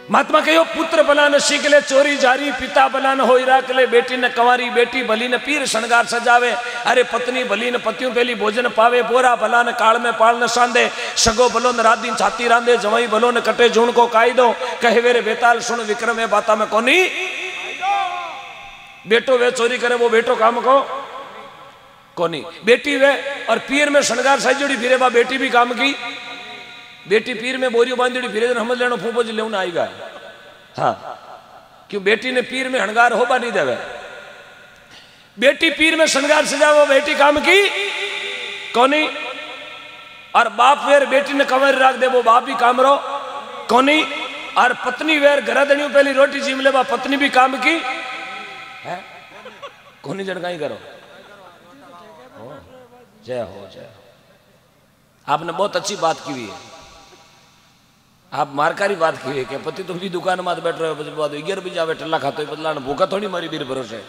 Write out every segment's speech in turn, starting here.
महात्मा कहो पुत्र भला न सीख ले चोरी जारी, पिता भला न हो राख ले, बेटी न कंवारी बेटी भली न पीर शणगार सजावे, अरे पत्नी भली न पतियों पहली भोजन पावे, बोरा भला न काल में पाल न सांदे, सगो भलो न रात दिन छाती रांदे, जवाई भलो न कटे जून को कायदो, कहे वेरे बेताल सुन विक्रम है बाता में कोनी, बेटो वे चोरी करे वो बेटो काम को कोनी, बेटी वे और पीर में शणगार सजोड़ी फिरे बा बेटी भी काम की, बेटी पीर में बोरियो बांधड़ी फिरे समझ लेना फूफो जी लेना आएगा। हाँ क्यों बेटी ने पीर में हणगार होबा नहीं देवे, बेटी पीर में शणगार सजावो बेटी काम की कोनी, और बाप वेर बेटी ने कंवर राख दे वो बाप भी काम रो कोनी, और पत्नी वेर घर दणियों पहली रोटी जीम ले बा पत्नी भी काम की है कोनी, जड़काई करो जय हो जय हो। आपने बहुत अच्छी बात की हुई है, आप मारकारी बात की है कि पति तुम भी दुकान में बैठ रहे हो, बाद 11 बजे आवे टल्ला खाते बदला भूखा थोड़ी मारी बीर भरोसे।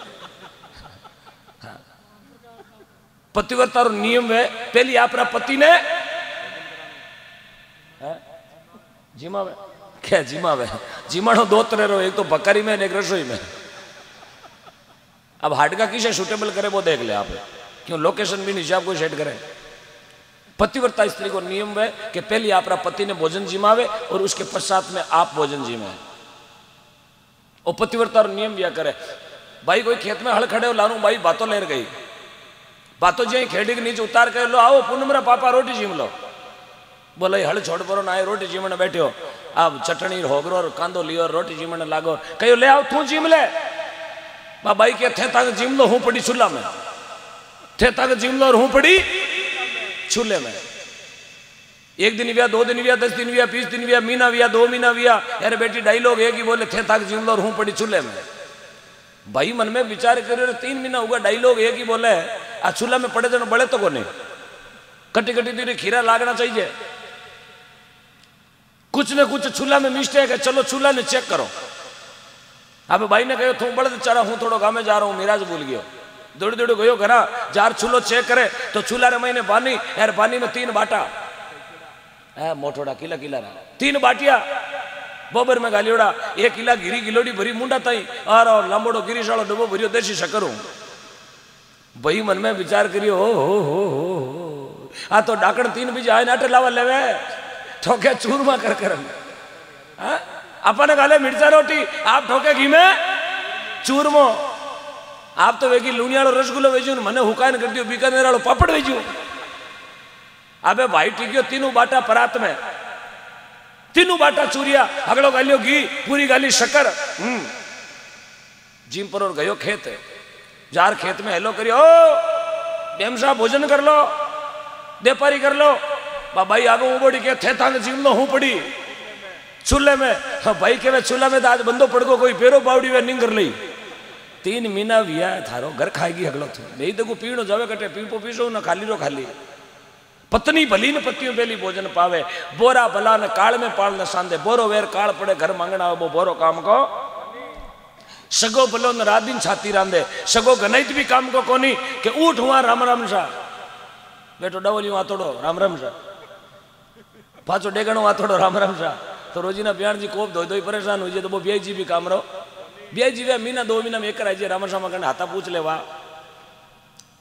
हाँ। पतिव्रता नियम है पहली आपरा पति ने जिमावे क्या जिमावे, जिमाणो दो तरह रो, एक तो बकरी में एक रसोई में। अब हाडका किसे सूटेबल करे वो देख ले आप, क्यों लोकेशन भी हिसाब को सेट करे। पतिव्रता स्त्री को नियम है कि पहले आपरा पति ने भोजन जिमावे और उसके पश्चात में आप भोजन जिमे, और पतिव्रता नियम दिया करे। भाई कोई खेत में हल खड़े हो लानू भाई बातों लेर गई, बातों जी खेड़ी के नीचे उतार कर लो, आओ पूनमरा पापा रोटी जिम लो, बोले हल छोड़ परो ना रोटी जिमने बैठे हो, अब चटनी होगरो और कांदो लियो रोटी जिमने लागो, कहो ले आओ तू जिम ले, भाई के थे तक जिम लो हूं पड़ी चूल्हा में, थे तक जिम लो और हूं पड़ी चूल्हे में। 1 दिन विया 2 दिन विया 10 दिन विया 20 दिन विया महीना विया 2 महीना विया, यार बेटी डायलॉग है कि बोले थे तक जिम लो और हूं पड़ी चूल्हे में। भाई मन में विचार करो 3 महीना होगा डायलॉग है कि बोले आ चूल्हा में पड़े तो बड़े तो को नहीं, कटी कटी तेरी खीरा लागना चाहिए, कुछ न कुछ चूल्हा में मिस्टेक है, चलो चूल्हा ने चेक करो। अब भाई ने कहो तू बड़े चारा हूं थोड़ा गाँव में जा रहा हूं, मिराज भूल गयो, दौड़ दौड़ गयो घरा जार चूल्हो चेक करे तो चूल्हा रे महीने पानी, यार पानी में 3 बाटा है मोटोड़ा किला किला 3 बाटिया बोबर में गालियोड़ा, 1 किला गिरी गिलोड़ी भरी मुंडा ताई और लंबोड़ो गिरीश वालो डब्बो भरियो देसी शक्कर। भाई मन में विचार करियो हो आ तो डाकण 3 बीज आए नाटे लावा लेवे ठोके चूरमा कर कर, अपन गाले मिर्चा रोटी आप ठोके घी में चूरमो, आप तो वेगी लूणियाड़ो रसगुल्लो वेजू मने हुकान कर दियो, बीकानेर वालो पापड़ वेजू। अबे भाई टिकियो 3 बाटा परात में, 3 बाटा चूरिया, अगलो गालियो घी, पूरी गाली शक्कर। जिम पर और गयो खेत, जार खेत में हेलो करियो, बेमसा भोजन कर लो, व्यापारी कर लो, भाई आगो उबोड़ी के थे थांग जिम लो हूं पड़ी चूल्हे में। हाँ भाई के चूल्हा में तो आज बंदो पड़को कोई पेरो बावड़ी वे नहीं कर ली, 3 महीना विया थारो घर खाएगी अगलो थो नहीं तो को पीणो जावे कटे पीपो पीसो ना खाली रो खाली। पत्नी भली न पतियों पहली भोजन पावे, बोरा भला न काल में पाल न सांदे, बोरो वेर काल पड़े घर मांगना वो बोरो काम को, सगो भलो न रात दिन छाती रांदे, सगो गनैत भी काम को कोनी के उठ हुआ राम राम सा, बेटो डवलियो आतोड़ो राम राम सा, पाछो डेगणो आतोड़ो राम राम सा, तो रोजीना ब्याण जी कोप धोई धोई परेशान हो जाए तो वो ब्याई जी भी काम रो, ब्याई जी वे महीना 2 महीना में एक कराई राम श्यामा कने हाथा पूछ ले वा,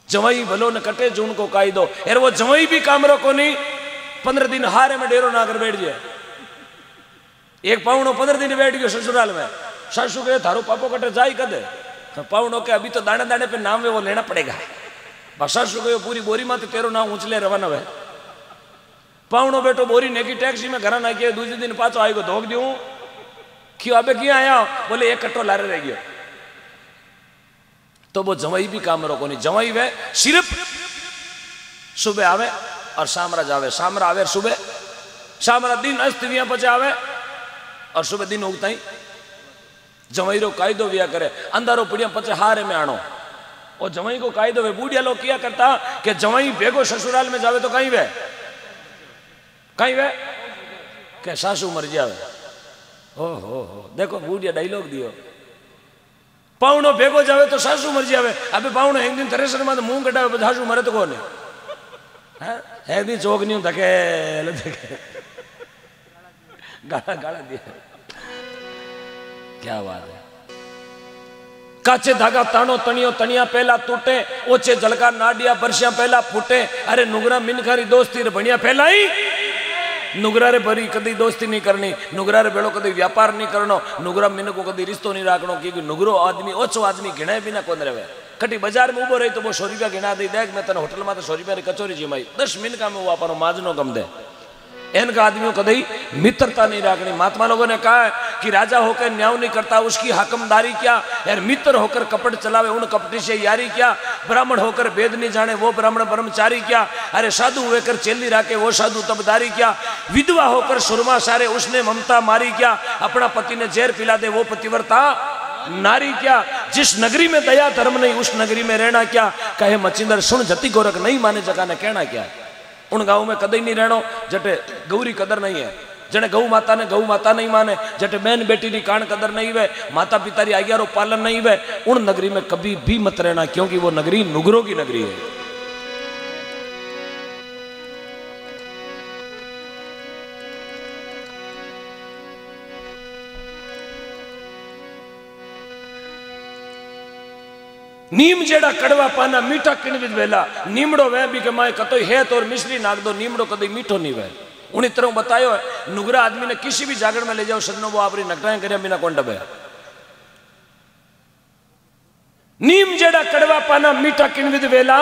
जवाई भलो न कटे जून को कायदो, यार वो जवाई भी काम रो कोनी, 15 दिन हारे में डेरो ना कर बैठ जाए। एक पावनो 15 दिन बैठ गयो ससुराल में, सासू कहे थारो पापो कटे जाई कदे, तो पावनो के अभी तो दाने दाने पे नाम है वो लेना पड़ेगा, सासू कहो पूरी बोरी माते तेरो नाम उछले रवाना है। पावनो बेटो बोरी नेकी टैक्सी में घर ना किया, दूसरे दिन पाचो आई को धोक दूं, क्यों अबे क्यों आया, बोले 1 कट्टो लारे रह गयो। तो वो जवाई भी काम रो कोनी, जवाई वे सिर्फ सुबह आवे और शामरा जावे, शामरा आवे सुबह, शामरा दिन अस्त दिया पचे आवे और सुबह दिन उगता ही जवाई रो कायदो विया करे, अंधारो पड़िया पचे हारे में आनो, और जवाई को कायदो वे बूढ़िया लोग किया करता कि जवाई बेगो ससुराल में जावे तो कहीं वे के सासू मर जावे। हो देखो बूढ़िया डायलॉग दियो, पावनो भेगो जावे तो सासू मर जावे, अबे पावनो एक दिन थ्रेसर में मुंह कटावे सासू मरे तो कोने, एक दिन चौक नहीं धके गाला गाला दिया। क्या बात है। काचे धागा ताणो तणियो तणिया पहला टूटे, ओचे जलका नाडिया बरसिया पहला फूटे। अरे नुगरा मिनखारी दोस्ती रे भणिया पहला ही। नुगरा रे भरी कदी दोस्ती नहीं करनी, नुगरा रे बेड़ो कदी व्यापार नहीं करनो, नुगरा मिन को कदी रिश्तो नहीं राखनो। क्योंकि नुगरो आदमी ओछो आदमी गिणे बिना कोन रहे। कटी बाजार में उबो रही तो वो 100 रुपया गिना दी, देख मैं तने होटल में तो 100 रुपया री कचोरी जिमाई, 10 मिनट का में वो आपनो माजनो कम दे। इनका आदमियों कदी मित्रता नहीं रखनी। महात्मा लोगों ने कहा है कि राजा होकर न्याय नहीं करता उसकी हकमदारी क्या, यार मित्र होकर कपट चलावे उन कपटी से यारी क्या, ब्राह्मण होकर वेद नहीं जाने वो ब्राह्मण ब्रह्मचारी क्या, अरे साधु होकर चेली राखे वो साधु तबदारी क्या, विधवा होकर सुरमा सारे उसने ममता मारी क्या, अपना पति ने जहर पिला दे वो पतिव्रता नारी क्या, जिस नगरी में दया धर्म नहीं उस नगरी में रहना क्या, कहे मचिंदर सुन जति गोरख नहीं माने जगह ने कहना क्या। उन गांव में कदई नहीं रहनो जटे गौरी कदर नहीं है, जने गौ माता ने गौ माता नहीं माने, जटे बहन बेटी की कान कदर नहीं वे, माता पिता की आज्ञा रो पालन नहीं वे, उन नगरी में कभी भी मत रहना, क्योंकि वो नगरी नुगरों की नगरी है। नीम जेड़ा कड़वा पाना मीठा किणविद वेला, नीमड़ो वह भी कमाए कतोई है तो और मिश्री नाग दो, नीमड़ो कदई मीठो नहीं वह। उन्हीं तरह बतायो है नुगरा आदमी ने किसी भी जागरण में ले जाओ सजनो वो आपरी नकटाएं करे बिना कौन डबे। नीम जेड़ा कड़वा पाना मीठा किणविद वेला,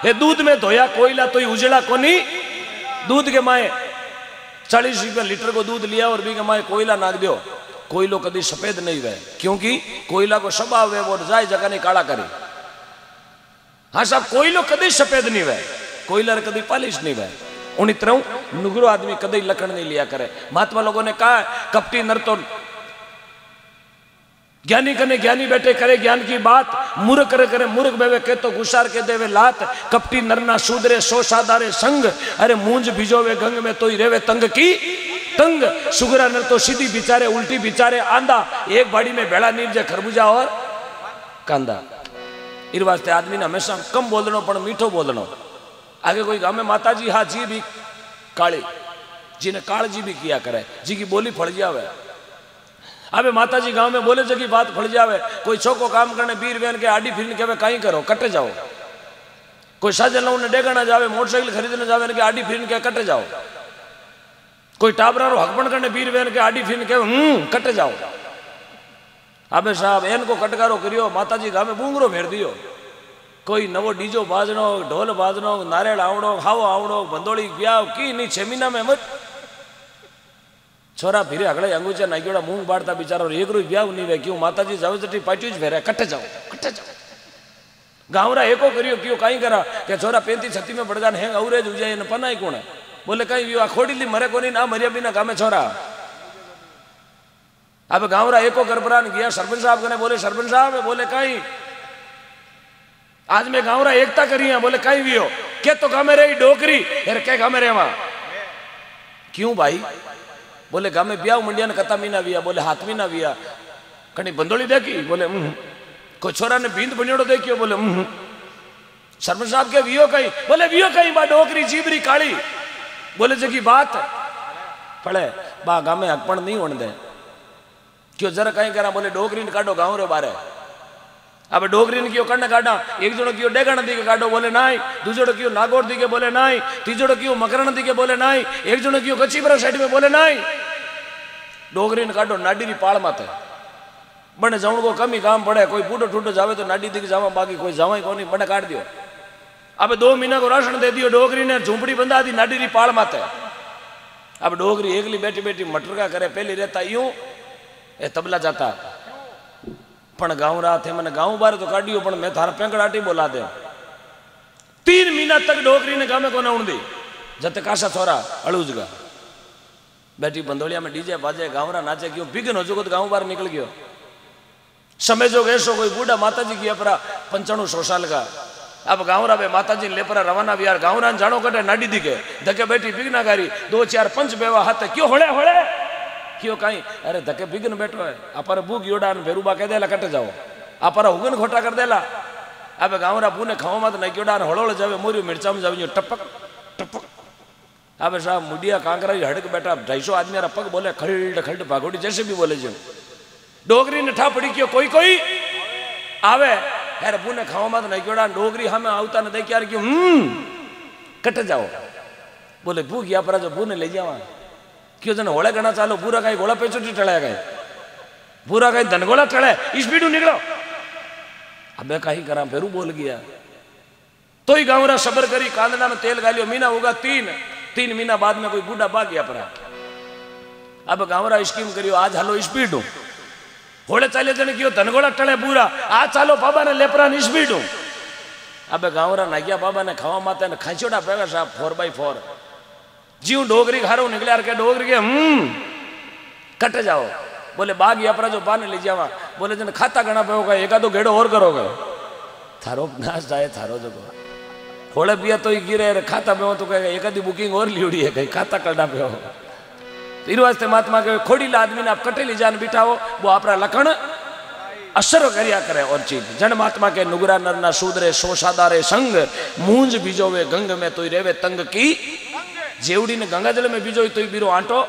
ये दूध में धोया कोयला तो उजड़ा कोनी, दूध के माए 40 रुपया लीटर को दूध लिया और भी के माए कोयला नाग दो, कोयलो कदी सफेद नहीं वह, क्योंकि कोयला को स्वभाव है वो जाए जगह नहीं काला करे। हाँ साहब कोयलो कदी सफेद नहीं वह, कोयला कदी पालिश नहीं वह। उन्हीं तरह नुगरो आदमी कदी लकड़ नहीं लिया करे। महात्मा लोगों ने कहा कपटी नर तो ज्ञानी कने ज्ञानी बैठे करे ज्ञान की बात, मूर्ख करे करे मूर्ख बेवे के तो गुसार के देवे लात, कपटी नरना सुधरे सो सादारे संग, अरे मूंज भिजोवे गंग में तो ही रेवे तंग की तंग, सुगरा नर तो सीधी बिचारे उल्टी बिचारे आंदा, एक बाड़ी में बेड़ा नीर जे खरबूजा और कांदा। इस वास्ते आदमी ने हमेशा कम बोलनो पर मीठो बोलनो। आगे कोई गांव में माता जी हाँ जी भी काली, जी ने काल जी भी किया करे, जी की बोली फड़ जावे। अबे माता जी गांव में बोले जगी बात फड़ जावे, कोई छोको काम करने बीर बहन के आडी फिरने के कहीं करो कटे जाओ, कोई साजन लोग ने डेगाना जावे मोटरसाइकिल खरीदने जावे के आडी फिरने के कटे जाओ, कोई टाबरा रो हकपन करने बीर बहन के आडी फिरने के कटे जाओ। अबे साहब एन को कटकारो करियो, माता जी गांव में बूंगरो भेर दियो, कोई नवो डीजो बाजनो ढोल बाजनो नारियल आवड़ो हावो आवड़ो बंदोड़ी ब्याह की नहीं 6 महीना में मत छोरा फिरे अगले अंगूचा नागेड़ा मूंग बाड़ता बिचारा एक रुई ब्याह नहीं वे, क्यों माता जी जावे जटी पाटी फेरे कटे जाओ कटे जाओ। गाँवरा एको करियो क्यों कहीं करा के छोरा 35-36 में बढ़ जान है औरे जुजाए न पनाई कौन है, बोले कहीं खोड़ी ली मरे को नहीं ना मरिया बिना गाँव में छोरा। अब गाँवरा एको गरबरान गया सरपंच साहब कने, बोले सरपंच साहब बोले कहीं आज मैं गाँवरा एकता करी है, बोले कहीं भी हो के तो गाँव में रही डोकरी यार क्या गाँव में रहे वहां क्यों भाई, बोले गाँव में ब्याह मंडिया ने कता मीना विया, बोले हाथ मीना विया, कहीं बंदोली देखी, बोले कोई छोरा ने बींद बनियोड़ो देखियो, बोले सरपंच साहब के वियो कहीं, बोले वियो कहीं बा डोकरी जीबरी काली, बोले जगी बात पड़े बा गाँव में हकपण नहीं होने दे क्यों जरा कहीं करा, बोले डोकरी ने काटो गाँव रे बारे। अब डोगरी ने क्यों कर्ण काटा, एक जोड़ो क्यों डेगण दी के काटो, बोले नाई, दूजोड़ो क्यों नागौर दी के, बोले नाई, तीजोड़ो क्यों मकरण दी के, बोले नाई, एक जोड़ो क्यों कच्चीपुरा साइड में, बोले नाई। डोगरी ने काटो नाडी री पाल माते बने जाऊन को कमी काम पड़े, कोई बूढ़ो ठूटो जावे तो नाडी दी के जावा, बाकी कोई जावा को नहीं बने काट दियो। अब 2 महीना को राशन दे दियो, डोगरी ने झूंपड़ी बंधा दी नाडी री पाल माते। अब डोगरी एकली बैठी बैठी मटरका करे, पहले रहता यूं ए तबला जाता पण गाँव रहा थे मैंने गाँव बारे तो काटियो पण मैं थारा पेंकड़ाटी बोला दे। 3 महीना तक डोकरी ने गाँव में कोने उड़ दी, जते काशा छोरा अड़ूजगा बैठी बंदोलिया में डीजे बाजे गाँवरा नाचे, क्यों बिगन हो जो तो गाँव बाहर निकल गयो। समय जो ऐसो कोई बूढ़ा माता जी की अपरा 95-100 साल का, अब गाँवरा बे माता जी लेपरा रवाना भी यार गाँवरा जानो कटे नाडी दिखे धके बैठी बिगना गारी 2-4-5 बेवा हाथ क्यों होड़े होड़े क्यों कहीं, अरे धके बिगन बैठो है अपर बूक योडान भेरूबा कह देला कटे जाओ, अपर हुगन खोटा कर देला। अब गाँवरा बूने खावा मत नहीं योडान हड़ोड़ जावे मोरी मिर्चा में जावे टपक टपक। अब साहब मुडिया कांकरा हड़क बैठा 250 आदमी पग बोले खल्ड खल्ड भागोड़ी जैसे भी बोले जो डोगरी नठा पड़ी क्यों कोई कोई आवे यार बुने खावा मत नहीं क्यों डोगरी हमें आवता न देख यार क्यों कट जाओ बोले भू गया पर जो बुने ले जावा क्यों जन होड़े गणा चालो पूरा कहीं गोला पे चुटी टड़ा गए पूरा कहीं धनगोला टड़े इस बीडू निकलो अबे कहीं करा फेरू बोल गया तो ही गाँवरा सबर करी कांदना में तेल गालियो मीना होगा 3 महीना बाद में कोई बूढ़ा भाग गया पर अब गाँवरा स्कीम करियो आज हलो स्पीड हूं होड़े चाले जने क्यों धनगोला टड़े पूरा आज चालो बाबा ने लेपरा स्पीड हूं अब गाँवरा नागिया बाबा ने खावा माता ने खांचोड़ा पेगा साहब 4x4 जीव डोगरी खारो निकले यार के डोगरी के कट जाओ बोले बाग यात्रा जो बाने ले जावा बोले जन खाता गणा पे होगा एका तो गेड़ो और करोगे थारो नाश जाए थारो जो होड़े पिया तो ही गिरे खाता पे हो तो कहेगा एकादी बुकिंग और लियोड़ी है कहीं खाता करना पे हो तो इन वास्ते महात्मा के खोड़ीला आदमी ने आप कटेली जान बिठाओ वो आपरा लखण असर करिया करे और चीज जन महात्मा के नुगरा नरना शूद्रे सोसादारे संग मूंज बीजोवे गंग में तो रेवे तंग की जेवड़ी ने गंगा जल में बीजो तो बीरो आंटो